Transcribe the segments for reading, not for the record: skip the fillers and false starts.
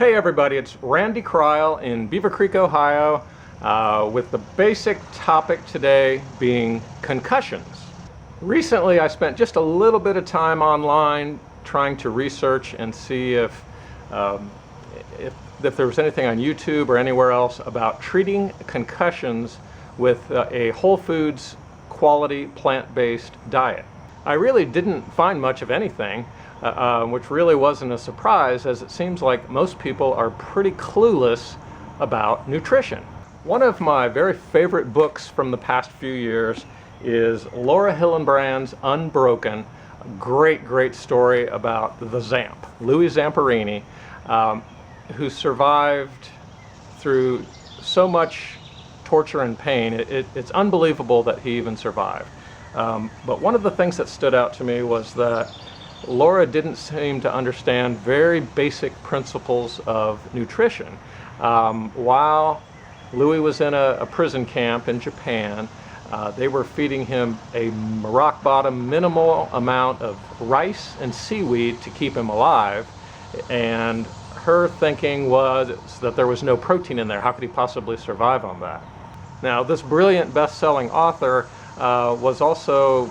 Hey everybody, it's Randy Cryle in Beaver Creek, Ohio, with the basic topic today being concussions. Recently I spent just a little bit of time online trying to research and see if there was anything on YouTube or anywhere else about treating concussions with a whole foods quality plant-based diet. I really didn't find much of anything, which really wasn't a surprise, as it seems like most people are pretty clueless about nutrition. One of my very favorite books from the past few years is Laura Hillenbrand's Unbroken. A great story about the Zamp, Louis Zamperini, who survived through so much torture and pain. It's unbelievable that he even survived. But one of the things that stood out to me was that Laura didn't seem to understand very basic principles of nutrition. While Louis was in a prison camp in Japan, they were feeding him a rock bottom minimal amount of rice and seaweed to keep him alive, and her thinking was that there was no protein in there. How could he possibly survive on that? Now, this brilliant best-selling author was also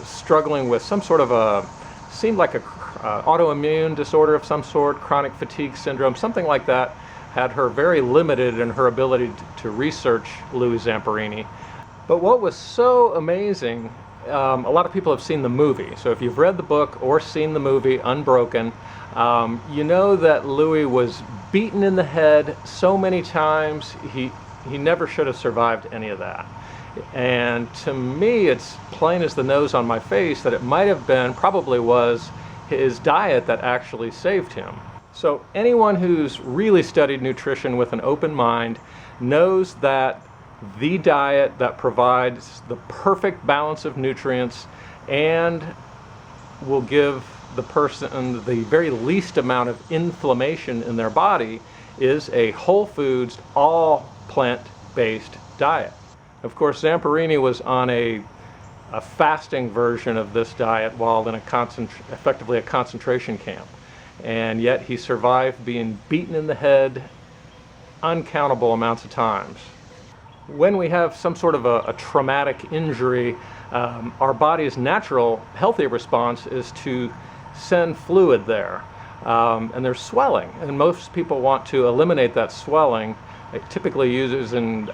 struggling with some sort of seemed like a autoimmune disorder of some sort, chronic fatigue syndrome, something like that, had her very limited in her ability to research Louis Zamperini. But what was so amazing, a lot of people have seen the movie, so if you've read the book or seen the movie Unbroken, you know that Louis was beaten in the head so many times, he never should have survived any of that. And to me, it's plain as the nose on my face that it might have been, probably was, his diet that actually saved him. So anyone who's really studied nutrition with an open mind knows that the diet that provides the perfect balance of nutrients and will give the person the very least amount of inflammation in their body is a whole foods, all plant-based diet. Of course, Zamperini was on a fasting version of this diet while in effectively a concentration camp. And yet he survived being beaten in the head uncountable amounts of times. When we have some sort of a traumatic injury, our body's natural healthy response is to send fluid there. And there's swelling, and most people want to eliminate that swelling. It typically uses in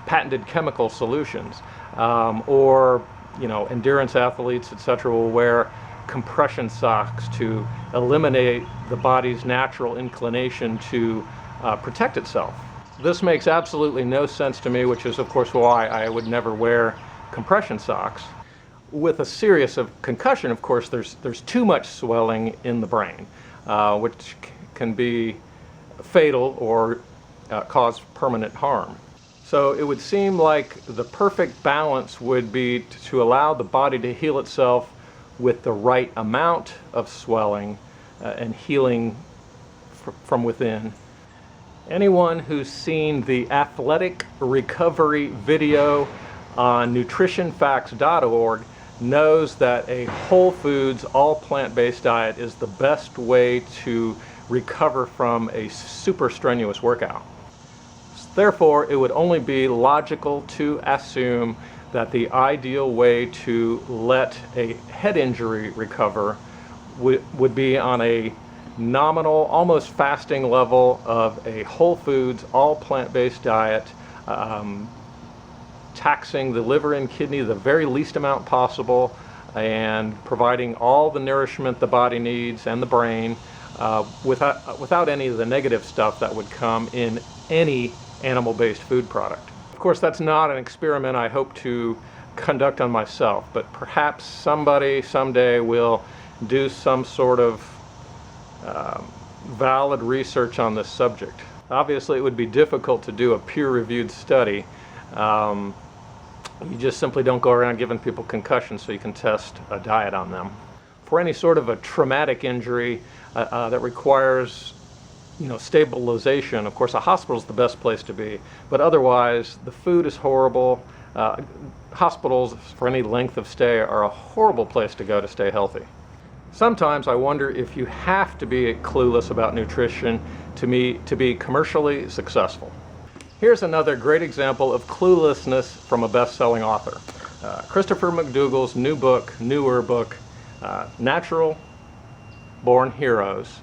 patented chemical solutions, or endurance athletes, etc., will wear compression socks to eliminate the body's natural inclination to protect itself. This makes absolutely no sense to me, which is of course why I would never wear compression socks. With a serious concussion, of course, there's too much swelling in the brain, which can be fatal or cause permanent harm. So it would seem like the perfect balance would be to allow the body to heal itself with the right amount of swelling and healing from within. Anyone who's seen the athletic recovery video on nutritionfacts.org knows that a whole foods, all plant-based diet is the best way to recover from a super strenuous workout. Therefore, it would only be logical to assume that the ideal way to let a head injury recover would be on a nominal, almost fasting level of a whole foods, all plant-based diet, taxing the liver and kidney the very least amount possible, and providing all the nourishment the body needs and the brain without any of the negative stuff that would come in any animal-based food product. Of course, that's not an experiment I hope to conduct on myself, but perhaps somebody someday will do some sort of valid research on this subject. Obviously, it would be difficult to do a peer-reviewed study. You just simply don't go around giving people concussions so you can test a diet on them. For any sort of a traumatic injury that requires stabilization, of course a hospital is the best place to be, but otherwise the food is horrible. Hospitals for any length of stay are a horrible place to go to stay healthy. Sometimes I wonder if you have to be clueless about nutrition to be commercially successful. Here's another great example of cluelessness from a best-selling author. Christopher McDougall's newer book, Natural Born Heroes,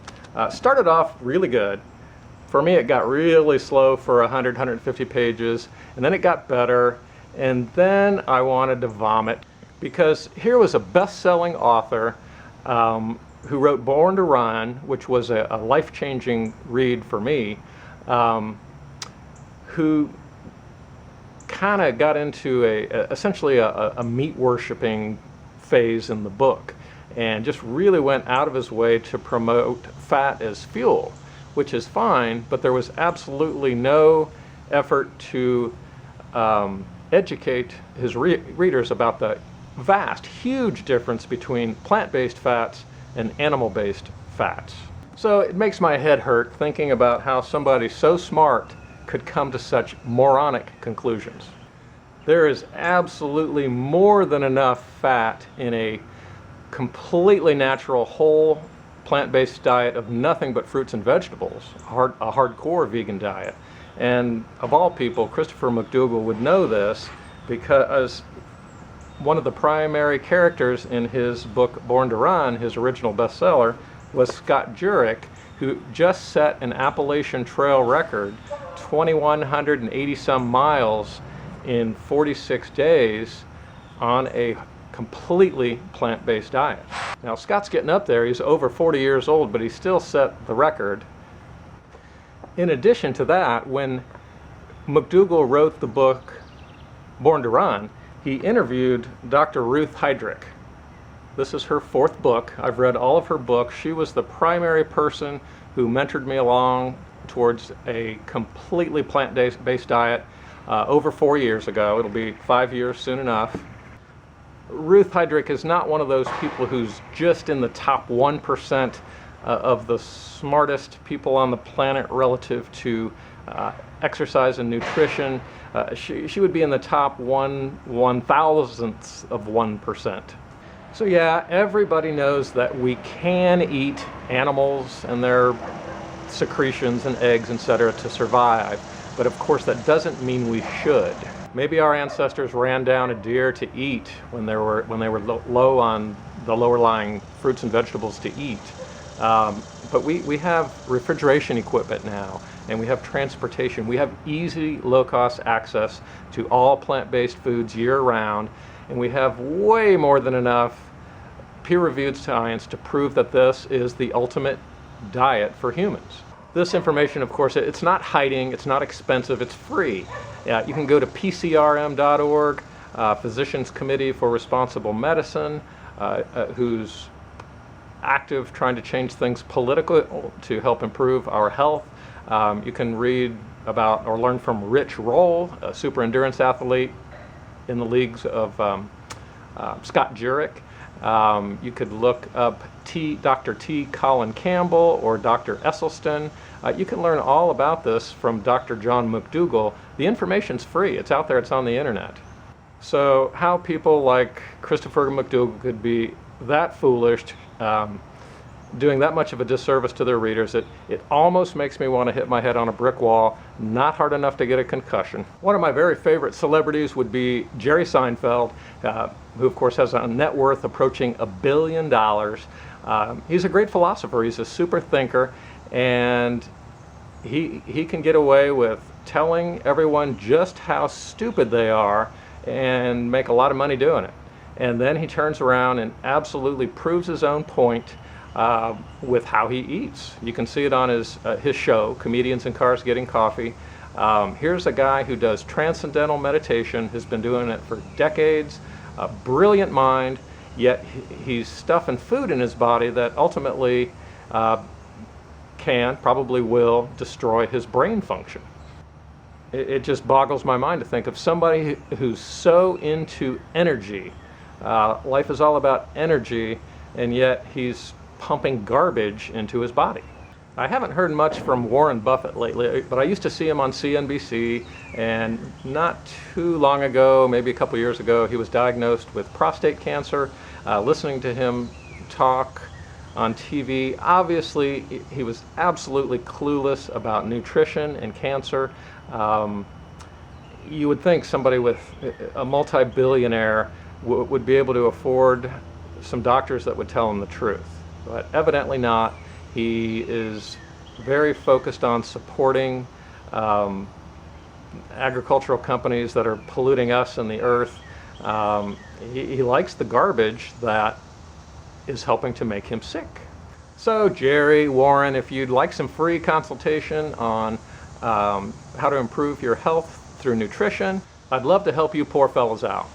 started off really good. For me, it got really slow for 100, 150 pages, and then it got better, and then I wanted to vomit, because here was a best-selling author who wrote Born to Run, which was a life-changing read for me, who kind of got into essentially a meat-worshipping phase in the book, and just really went out of his way to promote fat as fuel, which is fine, but there was absolutely no effort to educate his readers about the vast, huge difference between plant-based fats and animal-based fats. So it makes my head hurt thinking about how somebody so smart could come to such moronic conclusions. There is absolutely more than enough fat in a completely natural, whole, plant-based diet of nothing but fruits and vegetables, a hardcore vegan diet. And of all people, Christopher McDougall would know this, because one of the primary characters in his book Born to Run, his original bestseller, was Scott Jurek, who just set an Appalachian Trail record, 2,180 some miles in 46 days on a completely plant-based diet. Now Scott's getting up there, he's over 40 years old, but he still set the record. In addition to that, when McDougall wrote the book Born to Run, he interviewed Dr. Ruth Heydrich. This is her 4th book. I've read all of her books. She was the primary person who mentored me along towards a completely plant-based diet over 4 years ago. It'll be 5 years soon enough. Ruth Heydrich is not one of those people who's just in the top 1% of the smartest people on the planet relative to exercise and nutrition. She would be in the top 1/1000th of 1%. So yeah, everybody knows that we can eat animals and their secretions and eggs, etc. to survive, but of course that doesn't mean we should. Maybe our ancestors ran down a deer to eat when they were low on the lower lying fruits and vegetables to eat. But we have refrigeration equipment now, and we have transportation. We have easy, low-cost access to all plant-based foods year-round, and we have way more than enough peer-reviewed science to prove that this is the ultimate diet for humans. This information, of course, it's not hiding, it's not expensive, it's free. You can go to pcrm.org, Physicians Committee for Responsible Medicine, who's active trying to change things politically to help improve our health. You can read about or learn from Rich Roll, a super endurance athlete in the leagues of Scott Jurek. You could look up Dr. T. Colin Campbell or Dr. Esselstyn. You can learn all about this from Dr. John McDougall. The information's free. It's out there. It's on the internet. So how people like Christopher McDougall could be that foolish, doing that much of a disservice to their readers, it almost makes me want to hit my head on a brick wall, not hard enough to get a concussion. One of my very favorite celebrities would be Jerry Seinfeld, who of course has a net worth approaching $1 billion. He's a great philosopher, he's a super thinker, and he can get away with telling everyone just how stupid they are and make a lot of money doing it. And then he turns around and absolutely proves his own point with how he eats. You can see it on his show, Comedians in Cars Getting Coffee. Here's a guy who does transcendental meditation, has been doing it for decades, a brilliant mind, yet he's stuffing food in his body that ultimately probably will destroy his brain function. It just boggles my mind to think of somebody who's so into energy. Life is all about energy, and yet he's pumping garbage into his body. I haven't heard much from Warren Buffett lately, but I used to see him on CNBC, and not too long ago, maybe a couple years ago, he was diagnosed with prostate cancer. Listening to him talk on TV. Obviously, he was absolutely clueless about nutrition and cancer. You would think somebody with a multi-billionaire would be able to afford some doctors that would tell him the truth, but evidently not. He is very focused on supporting agricultural companies that are polluting us and the earth. He likes the garbage that is helping to make him sick. So Jerry, Warren, if you'd like some free consultation on how to improve your health through nutrition, I'd love to help you poor fellows out.